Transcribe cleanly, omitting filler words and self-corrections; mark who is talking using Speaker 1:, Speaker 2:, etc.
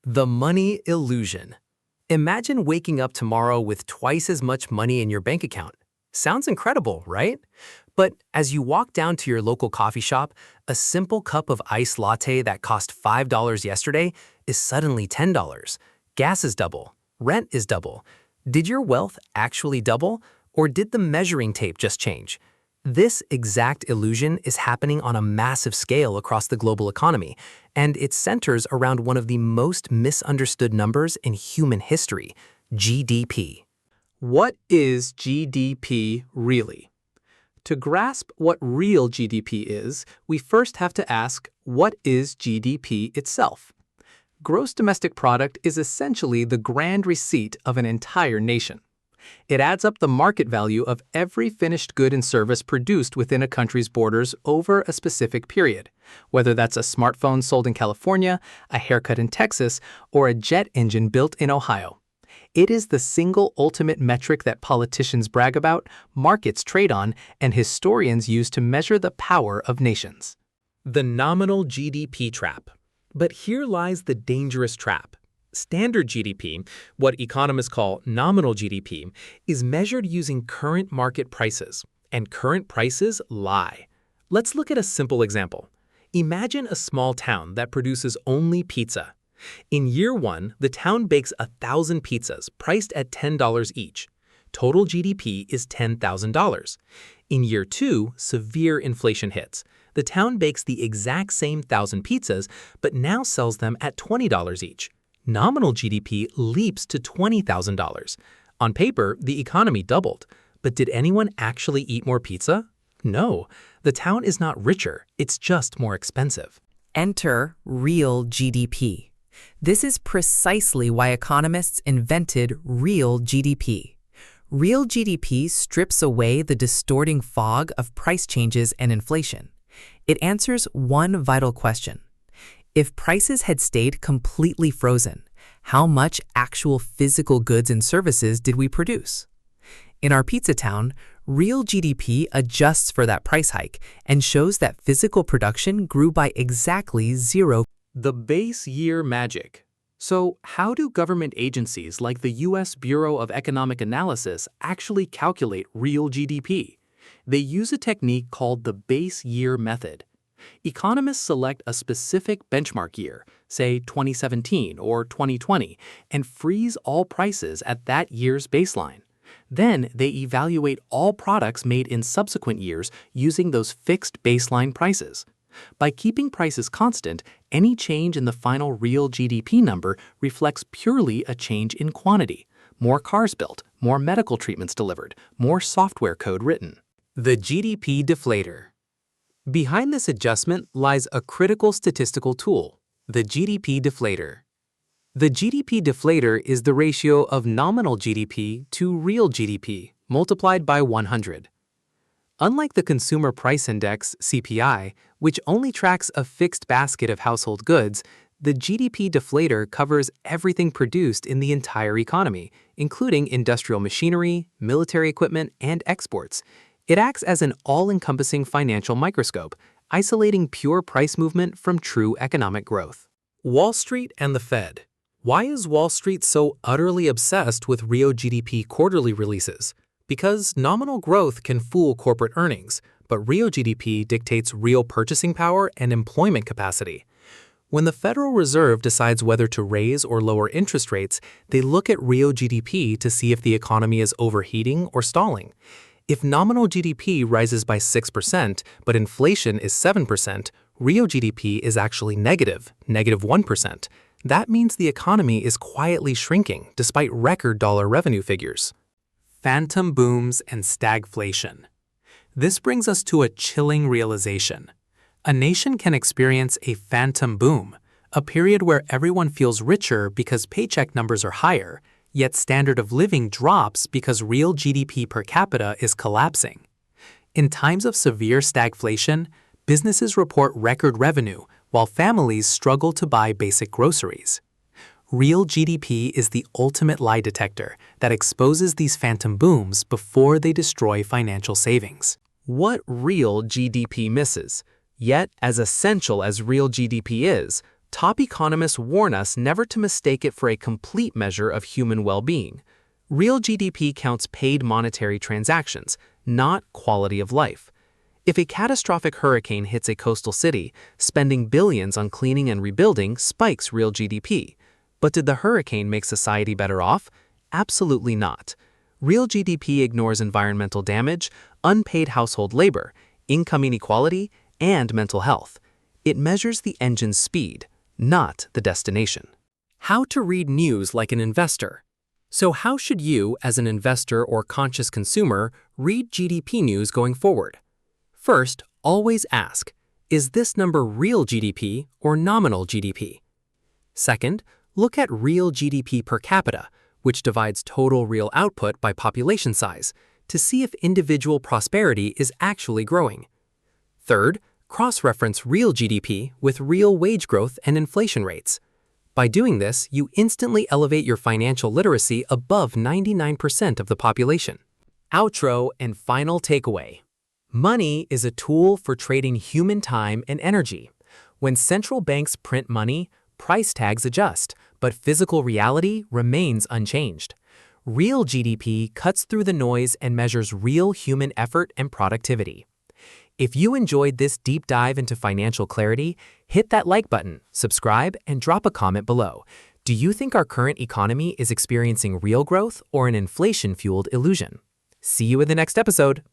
Speaker 1: The money illusion. Imagine waking up tomorrow with twice as much money in your bank account. Sounds incredible, right? But as you walk down to your local coffee shop, a simple cup of iced latte that cost $5 yesterday is suddenly $10. Gas is double. Rent is double. Did your wealth actually double, or did the measuring tape just change? This exact illusion is happening on a massive scale across the global economy, and it centers around one of the most misunderstood numbers in human history, GDP.
Speaker 2: What is GDP really? To grasp what real GDP is, we first have to ask, what is GDP itself? Gross domestic product is essentially the grand receipt of an entire nation. It adds up the market value of every finished good and service produced within a country's borders over a specific period, whether that's a smartphone sold in California, a haircut in Texas, or a jet engine built in Ohio. It is the single ultimate metric that politicians brag about, markets trade on, and historians use to measure the power of nations.
Speaker 1: The nominal GDP trap. But here lies the dangerous trap. Standard GDP, what economists call nominal GDP, is measured using current market prices, and current prices lie. Let's look at a simple example. Imagine a small town that produces only pizza. In year one, the town bakes 1,000 pizzas priced at $10 each. Total GDP is $10,000. In year two, severe inflation hits. The town bakes the exact same 1,000 pizzas, but now sells them at $20 each. Nominal GDP leaps to $20,000. On paper, the economy doubled. But did anyone actually eat more pizza? No. The town is not richer, it's just more expensive.
Speaker 3: Enter real GDP. This is precisely why economists invented real GDP. Real GDP strips away the distorting fog of price changes and inflation. It answers one vital question. If prices had stayed completely frozen, how much actual physical goods and services did we produce? In our pizza town, real GDP adjusts for that price hike and shows that physical production grew by exactly zero.
Speaker 2: The base year magic. So, how do government agencies like the U.S. Bureau of Economic Analysis actually calculate real GDP? They use a technique called the base year method. Economists select a specific benchmark year, say 2017 or 2020, and freeze all prices at that year's baseline. Then they evaluate all products made in subsequent years using those fixed baseline prices. By keeping prices constant, any change in the final real GDP number reflects purely a change in quantity. More cars built, more medical treatments delivered, more software code written.
Speaker 1: The GDP Deflator. Behind this adjustment lies a critical statistical tool, the GDP Deflator. The GDP Deflator is the ratio of nominal GDP to real GDP multiplied by 100. Unlike the Consumer Price Index, CPI, which only tracks a fixed basket of household goods, the GDP Deflator covers everything produced in the entire economy, including industrial machinery, military equipment, and exports. It acts as an all-encompassing financial microscope, isolating pure price movement from true economic growth. Wall Street and the Fed. Why is Wall Street so utterly obsessed with real GDP quarterly releases? Because nominal growth can fool corporate earnings, but real GDP dictates real purchasing power and employment capacity. When the Federal Reserve decides whether to raise or lower interest rates, they look at real GDP to see if the economy is overheating or stalling. If nominal GDP rises by 6%, but inflation is 7%, real GDP is actually negative 1%. That means the economy is quietly shrinking despite record dollar revenue figures. Phantom booms and stagflation. This brings us to a chilling realization. A nation can experience a phantom boom, a period where everyone feels richer because paycheck numbers are higher, yet standard of living drops because real GDP per capita is collapsing. In times of severe stagflation, businesses report record revenue while families struggle to buy basic groceries. Real GDP is the ultimate lie detector that exposes these phantom booms before they destroy financial savings. What real GDP misses? Yet, as essential as real GDP is,
Speaker 2: top economists warn us never to mistake it for a complete measure of human well-being. Real GDP counts paid monetary transactions, not quality of life. If a catastrophic hurricane hits a coastal city, spending billions on cleaning and rebuilding spikes real GDP. But did the hurricane make society better off? Absolutely not. Real GDP ignores environmental damage, unpaid household labor, income inequality, and mental health. It measures the engine's speed, not the destination.
Speaker 1: How to read news like an investor. So how should you, as an investor or conscious consumer, read GDP news going forward? First, always ask, is this number real GDP or nominal GDP? Second, look at real GDP per capita, which divides total real output by population size, to see if individual prosperity is actually growing. Third, cross-reference real GDP with real wage growth and inflation rates. By doing this, you instantly elevate your financial literacy above 99% of the population. Outro and final takeaway. Money is a tool for trading human time and energy. When central banks print money, price tags adjust, but physical reality remains unchanged. Real GDP cuts through the noise and measures real human effort and productivity. If you enjoyed this deep dive into financial clarity, hit that like button, subscribe, and drop a comment below. Do you think our current economy is experiencing real growth or an inflation-fueled illusion? See you in the next episode.